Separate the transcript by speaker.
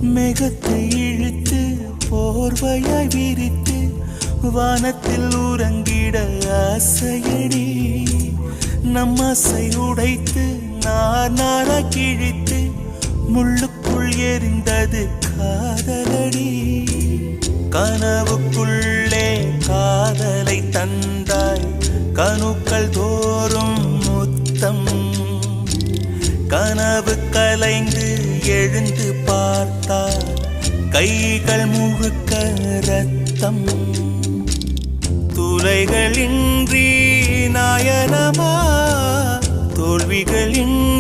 Speaker 1: மேகத்தை இழுத்து போர்வையாய் விரித்து வானத்தில் உறங்கிட ஆசையடி. நம் ஆசை உடைத்து நார் நாரா கிழித்து முள்ளுக்குள் எரிந்தது காதலடி. கனவுக்குள்ளே காதலை தந்தாய் கணுக்கள் தோறும் முத்தம். கனவு கலைந்து எழுந்து பார்த்தார் கைகள் முழுக்க ரத்தம். துளைகளின்றி நாயனமா தோல்விகளின்றி